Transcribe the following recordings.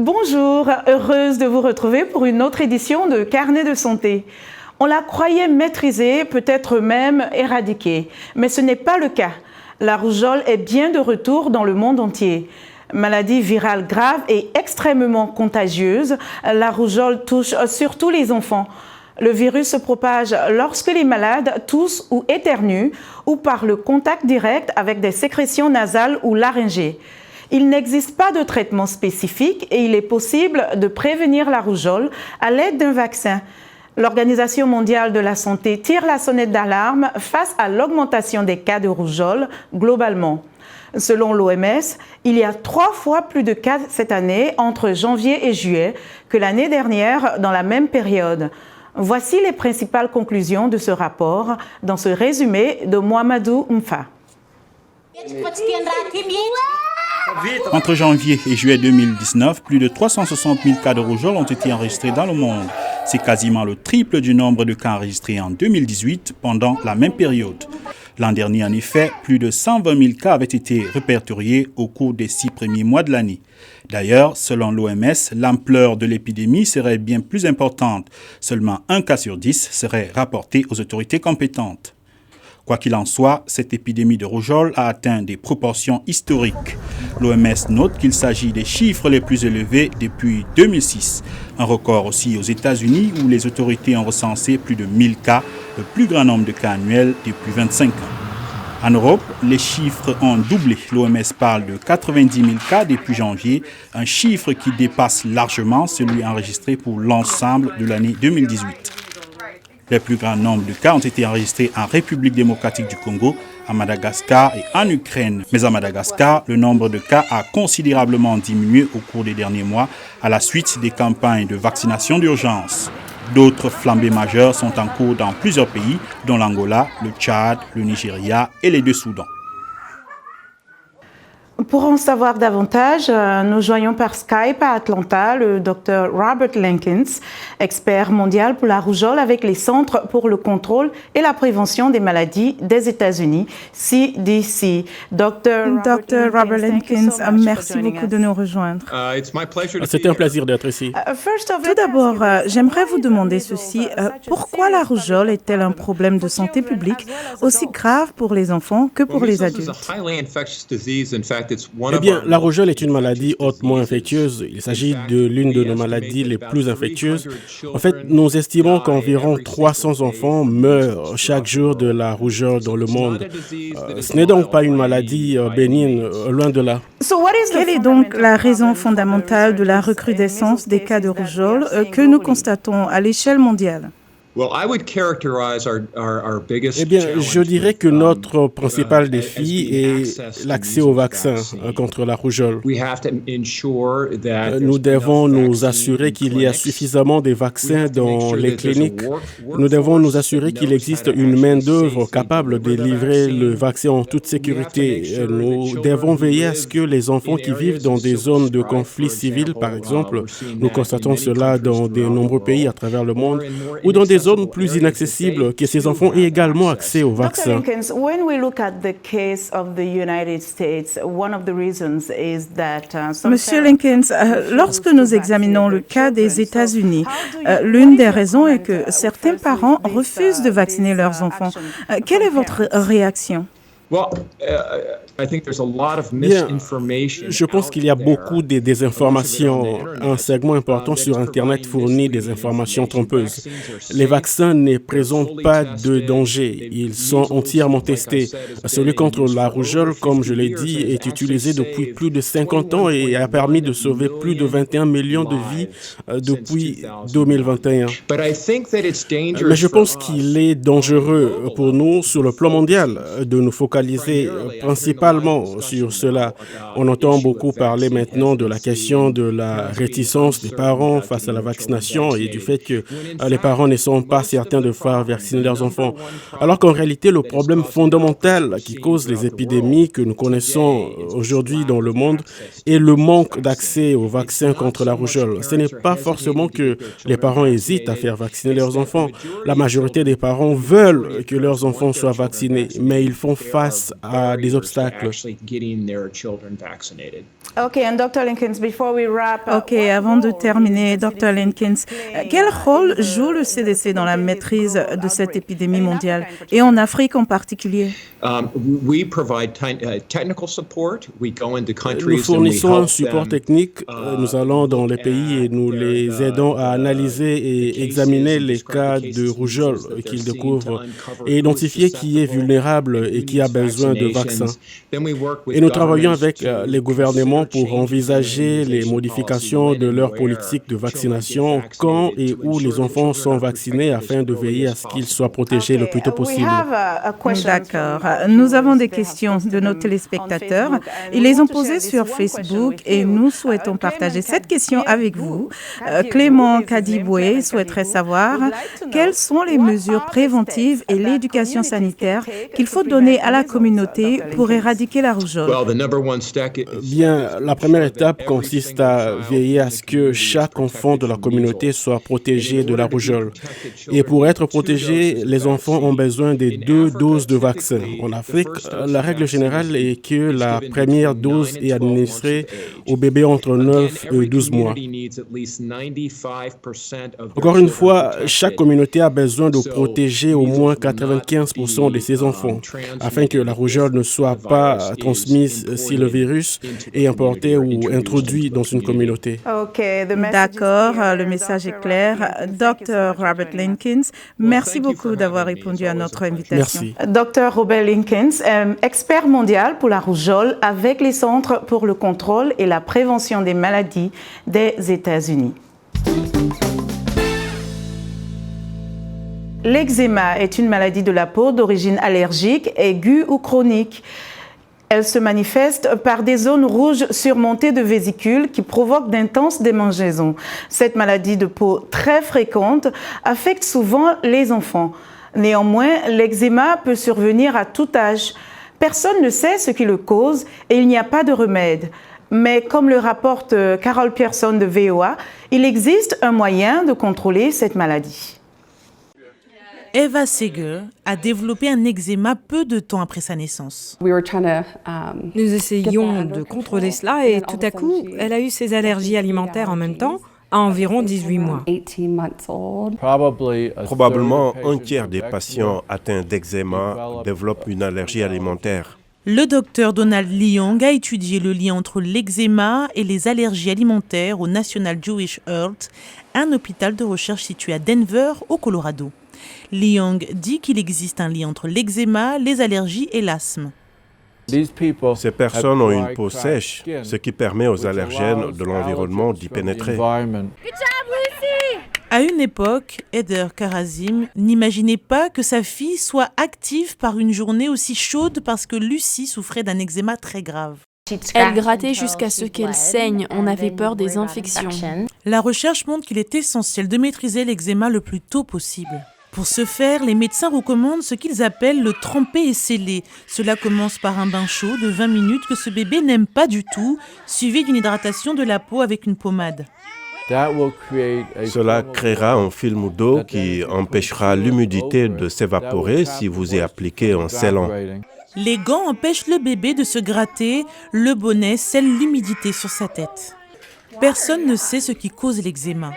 Bonjour, heureuse de vous retrouver pour une autre édition de Carnet de santé. On la croyait maîtrisée, peut-être même éradiquée, mais ce n'est pas le cas. La rougeole est bien de retour dans le monde entier. Maladie virale grave et extrêmement contagieuse, la rougeole touche surtout les enfants. Le virus se propage lorsque les malades toussent ou éternuent ou par le contact direct avec des sécrétions nasales ou laryngées. Il n'existe pas de traitement spécifique et il est possible de prévenir la rougeole à l'aide d'un vaccin. L'Organisation mondiale de la santé tire la sonnette d'alarme face à l'augmentation des cas de rougeole globalement. Selon l'OMS, il y a 3 fois plus de cas cette année entre janvier et juillet que l'année dernière dans la même période. Voici les principales conclusions de ce rapport dans ce résumé de Mohamedou Mfa. Entre janvier et juillet 2019, plus de 360 000 cas de rougeole ont été enregistrés dans le monde. C'est quasiment le triple du nombre de cas enregistrés en 2018 pendant la même période. L'an dernier, en effet, plus de 120 000 cas avaient été répertoriés au cours des 6 premiers mois de l'année. D'ailleurs, selon l'OMS, l'ampleur de l'épidémie serait bien plus importante. Seulement 1 cas sur 10 serait rapporté aux autorités compétentes. Quoi qu'il en soit, cette épidémie de rougeole a atteint des proportions historiques. L'OMS note qu'il s'agit des chiffres les plus élevés depuis 2006. Un record aussi aux États-Unis où les autorités ont recensé plus de 1000 cas, le plus grand nombre de cas annuels depuis 25 ans. En Europe, les chiffres ont doublé. L'OMS parle de 90 000 cas depuis janvier, un chiffre qui dépasse largement celui enregistré pour l'ensemble de l'année 2018. Les plus grands nombres de cas ont été enregistrés en République démocratique du Congo, à Madagascar et en Ukraine. Mais à Madagascar, le nombre de cas a considérablement diminué au cours des derniers mois à la suite des campagnes de vaccination d'urgence. D'autres flambées majeures sont en cours dans plusieurs pays, dont l'Angola, le Tchad, le Nigeria et les 2 Soudans. Pour en savoir davantage, nous joignons par Skype à Atlanta le Dr Robert Lenkins, expert mondial pour la rougeole avec les Centres pour le contrôle et la prévention des maladies des États-Unis, CDC. Dr Robert Lenkins, merci beaucoup de nous rejoindre. C'est un plaisir d'être ici. Tout d'abord, j'aimerais vous demander ceci. Pourquoi la rougeole est-elle un problème de santé publique aussi grave pour les enfants que pour les adultes? Eh bien, la rougeole est une maladie hautement infectieuse. Il s'agit de l'une de nos maladies les plus infectieuses. En fait, nous estimons qu'environ 300 enfants meurent chaque jour de la rougeole dans le monde. Ce n'est donc pas une maladie bénigne, loin de là. Quelle est donc la raison fondamentale de la recrudescence des cas de rougeole que nous constatons à l'échelle mondiale? Eh bien, je dirais que notre principal défi est l'accès aux vaccins contre la rougeole. Nous devons nous assurer qu'il y a suffisamment de vaccins dans les cliniques. Nous devons nous assurer qu'il existe une main-d'œuvre capable de livrer le vaccin en toute sécurité. Nous devons veiller à ce que les enfants qui vivent dans des zones de conflits civils, par exemple, nous constatons cela dans de nombreux pays à travers le monde, ou dans des zones plus inaccessibles, que ces enfants aient également accès aux vaccins. Monsieur Lenkins, lorsque nous examinons le cas des États-Unis, l'une des raisons est que certains parents refusent de vacciner leurs enfants. Quelle est votre réaction? Bien, je pense qu'il y a beaucoup de désinformations. Un segment important sur Internet fournit des informations trompeuses. Les vaccins ne présentent pas de danger. Ils sont entièrement testés. Celui contre la rougeole, comme je l'ai dit, est utilisé depuis plus de 50 ans et a permis de sauver plus de 21 millions de vies depuis 2021. Mais je pense qu'il est dangereux pour nous, sur le plan mondial, de nous focaliser principalement sur cela. On entend beaucoup parler maintenant de la question de la réticence des parents face à la vaccination et du fait que les parents ne sont pas certains de faire vacciner leurs enfants. Alors qu'en réalité, le problème fondamental qui cause les épidémies que nous connaissons aujourd'hui dans le monde est le manque d'accès aux vaccins contre la rougeole. Ce n'est pas forcément que les parents hésitent à faire vacciner leurs enfants. La majorité des parents veulent que leurs enfants soient vaccinés, mais ils font face à des obstacles. cycle. OK, avant de terminer, Dr. Linkins, quel rôle joue le CDC dans la maîtrise de cette épidémie mondiale et en Afrique en particulier? Nous fournissons un support technique. Nous allons dans les pays et nous les aidons à analyser et examiner les cas de rougeole qu'ils découvrent et identifier qui est vulnérable et qui a besoin de vaccins. Et nous travaillons avec les gouvernements pour envisager les modifications de leur politique de vaccination quand et où les enfants sont vaccinés afin de veiller à ce qu'ils soient protégés le plus tôt possible. D'accord. Nous avons des questions de nos téléspectateurs. Ils les ont posées sur Facebook et nous souhaitons partager cette question avec vous. Clément Kadiboué souhaiterait savoir quelles sont les mesures préventives et l'éducation sanitaire qu'il faut donner à la communauté pour éradiquer la rougeole. Bien, la première étape consiste à veiller à ce que chaque enfant de la communauté soit protégé de la rougeole. Et pour être protégé, les enfants ont besoin des 2 doses de vaccin. En Afrique, la règle générale est que la première dose est administrée aux bébés entre 9 et 12 mois. Encore une fois, chaque communauté a besoin de protéger au moins 95% de ses enfants afin que la rougeole ne soit pas transmise si le virus est importé ou introduit dans une communauté. D'accord, le message est clair. Dr. Robert Linkins, merci beaucoup d'avoir répondu à notre invitation. Merci. Dr. Robert Linkins, expert mondial pour la rougeole avec les Centres pour le contrôle et la prévention des maladies des États-Unis. L'eczéma est une maladie de la peau d'origine allergique, aiguë ou chronique. Elle se manifeste par des zones rouges surmontées de vésicules qui provoquent d'intenses démangeaisons. Cette maladie de peau très fréquente affecte souvent les enfants. Néanmoins, l'eczéma peut survenir à tout âge. Personne ne sait ce qui le cause et il n'y a pas de remède. Mais comme le rapporte Carol Pearson de VOA, il existe un moyen de contrôler cette maladie. Eva Seger a développé un eczéma peu de temps après sa naissance. Nous essayions de contrôler cela et tout à coup, elle a eu ses allergies alimentaires en même temps, à environ 18 mois. Probablement, un tiers des patients atteints d'eczéma développent une allergie alimentaire. Le docteur Donald Leong a étudié le lien entre l'eczéma et les allergies alimentaires au National Jewish Heart, un hôpital de recherche situé à Denver, au Colorado. Leong dit qu'il existe un lien entre l'eczéma, les allergies et l'asthme. Ces personnes ont une peau sèche, ce qui permet aux allergènes de l'environnement d'y pénétrer. À une époque, Heather Karazim n'imaginait pas que sa fille soit active par une journée aussi chaude parce que Lucy souffrait d'un eczéma très grave. Elle grattait jusqu'à ce qu'elle saigne. On avait peur des infections. La recherche montre qu'il est essentiel de maîtriser l'eczéma le plus tôt possible. Pour ce faire, les médecins recommandent ce qu'ils appellent le tremper et sceller. Cela commence par un bain chaud de 20 minutes que ce bébé n'aime pas du tout, suivi d'une hydratation de la peau avec une pommade. Cela créera un film d'eau qui empêchera l'humidité de s'évaporer si vous y appliquez un scellant. Les gants empêchent le bébé de se gratter, le bonnet scelle l'humidité sur sa tête. Personne ne sait ce qui cause l'eczéma.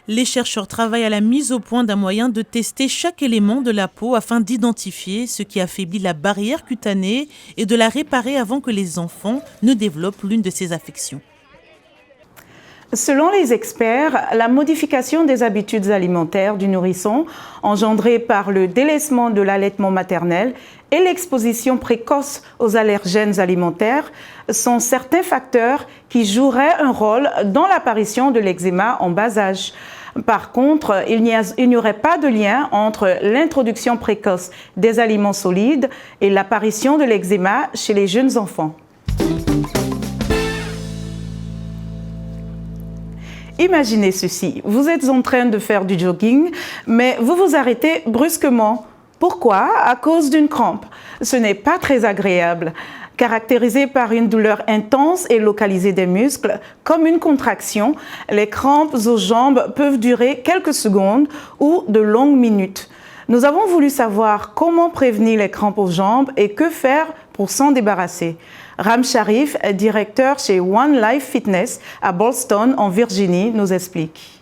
Les chercheurs travaillent à la mise au point d'un moyen de tester chaque élément de la peau afin d'identifier ce qui affaiblit la barrière cutanée et de la réparer avant que les enfants ne développent l'une de ces affections. Selon les experts, la modification des habitudes alimentaires du nourrisson, engendrée par le délaissement de l'allaitement maternel et l'exposition précoce aux allergènes alimentaires, sont certains facteurs qui joueraient un rôle dans l'apparition de l'eczéma en bas âge. Par contre, il n'y aurait pas de lien entre l'introduction précoce des aliments solides et l'apparition de l'eczéma chez les jeunes enfants. Imaginez ceci, vous êtes en train de faire du jogging, mais vous vous arrêtez brusquement. Pourquoi? À cause d'une crampe. Ce n'est pas très agréable. Caractérisée par une douleur intense et localisée des muscles, comme une contraction, les crampes aux jambes peuvent durer quelques secondes ou de longues minutes. Nous avons voulu savoir comment prévenir les crampes aux jambes et que faire pour s'en débarrasser. Ram Sharif, directeur chez One Life Fitness à Ballston en Virginie, nous explique.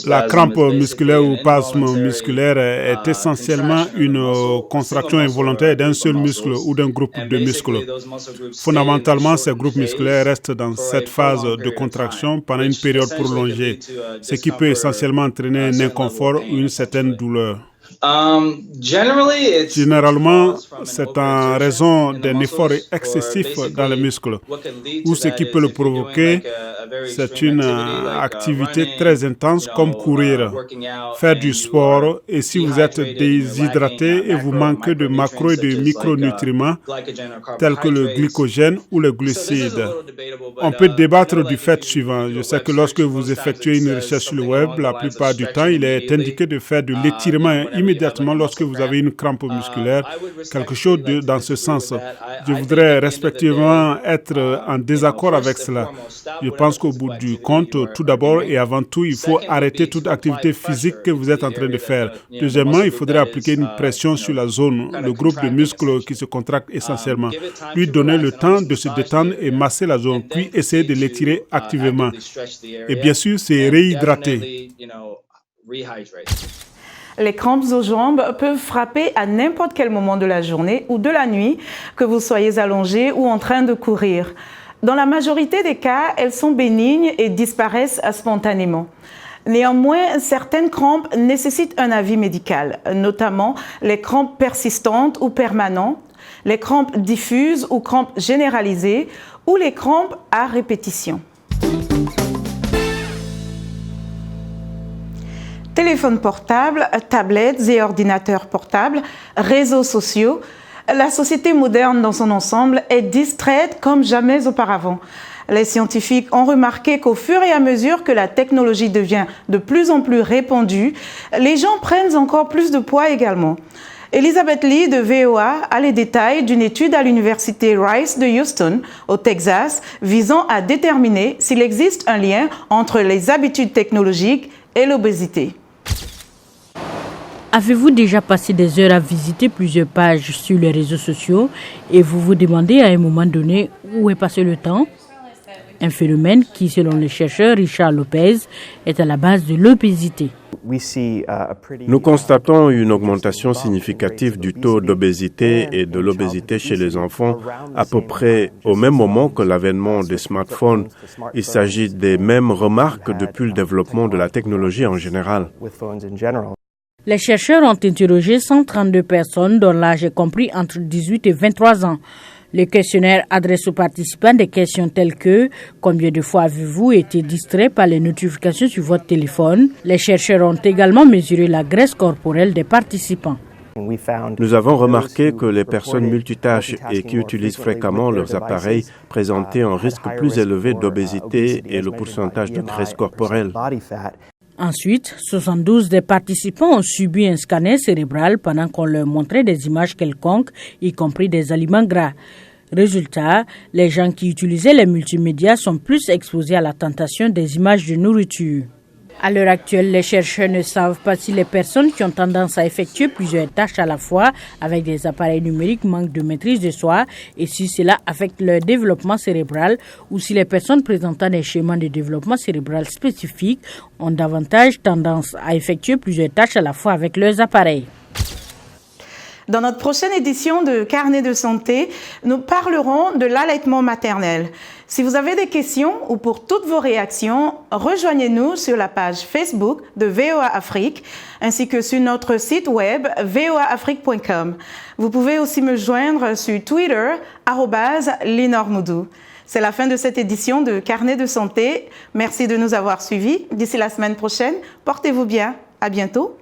La crampe musculaire ou spasme musculaire est essentiellement une contraction involontaire d'un seul muscle ou d'un groupe de muscles. Fondamentalement, ces groupes musculaires restent dans cette phase de contraction pendant une période prolongée, ce qui peut essentiellement entraîner un inconfort ou une certaine douleur. Généralement, c'est en raison d'un effort excessif dans le muscle, ou ce qui peut le provoquer, c'est une activité très intense comme courir, faire du sport, et si vous êtes déshydraté et vous manquez de macro et de micronutriments tels que le glycogène ou le glucide. On peut débattre du fait suivant. Je sais que lorsque vous effectuez une recherche sur le web, la plupart du temps, il est indiqué de faire de l'étirement immédiatement lorsque vous avez une crampe musculaire, quelque chose dans ce sens. Je voudrais respectivement être en désaccord avec cela. Je pense qu'au bout du compte, tout d'abord et avant tout, il faut arrêter toute activité physique que vous êtes en train de faire. Deuxièmement, il faudrait appliquer une pression sur la zone, le groupe de muscles qui se contracte essentiellement. Lui donner le temps de se détendre et masser la zone, puis essayer de l'étirer activement. Et bien sûr, c'est réhydrater. Les crampes aux jambes peuvent frapper à n'importe quel moment de la journée ou de la nuit, que vous soyez allongé ou en train de courir. Dans la majorité des cas, elles sont bénignes et disparaissent spontanément. Néanmoins, certaines crampes nécessitent un avis médical, notamment les crampes persistantes ou permanentes, les crampes diffuses ou crampes généralisées ou les crampes à répétition. Téléphones portables, tablettes et ordinateurs portables, réseaux sociaux, la société moderne dans son ensemble est distraite comme jamais auparavant. Les scientifiques ont remarqué qu'au fur et à mesure que la technologie devient de plus en plus répandue, les gens prennent encore plus de poids également. Elizabeth Lee de VOA a les détails d'une étude à l'université Rice de Houston, au Texas, visant à déterminer s'il existe un lien entre les habitudes technologiques et l'obésité. Avez-vous déjà passé des heures à visiter plusieurs pages sur les réseaux sociaux et vous vous demandez à un moment donné où est passé le temps? Un phénomène qui, selon le chercheur Richard Lopez, est à la base de l'obésité. Nous constatons une augmentation significative du taux d'obésité et de l'obésité chez les enfants à peu près au même moment que l'avènement des smartphones. Il s'agit des mêmes remarques depuis le développement de la technologie en général. Les chercheurs ont interrogé 132 personnes dont l'âge est compris entre 18 et 23 ans. Le questionnaire adresse aux participants des questions telles que « Combien de fois avez-vous été distrait par les notifications sur votre téléphone ?» Les chercheurs ont également mesuré la graisse corporelle des participants. Nous avons remarqué que les personnes multitâches et qui utilisent fréquemment leurs appareils présentaient un risque plus élevé d'obésité et le pourcentage de graisse corporelle. Ensuite, 72 des participants ont subi un scanner cérébral pendant qu'on leur montrait des images quelconques, y compris des aliments gras. Résultat, les gens qui utilisaient les multimédias sont plus exposés à la tentation des images de nourriture. À l'heure actuelle, les chercheurs ne savent pas si les personnes qui ont tendance à effectuer plusieurs tâches à la fois avec des appareils numériques manquent de maîtrise de soi et si cela affecte leur développement cérébral ou si les personnes présentant des schémas de développement cérébral spécifiques ont davantage tendance à effectuer plusieurs tâches à la fois avec leurs appareils. Dans notre prochaine édition de Carnet de santé, nous parlerons de l'allaitement maternel. Si vous avez des questions ou pour toutes vos réactions, rejoignez-nous sur la page Facebook de VOA Afrique ainsi que sur notre site web voaafrique.com. Vous pouvez aussi me joindre sur Twitter @LenorMoudou. C'est la fin de cette édition de Carnet de santé. Merci de nous avoir suivis. D'ici la semaine prochaine, portez-vous bien. À bientôt.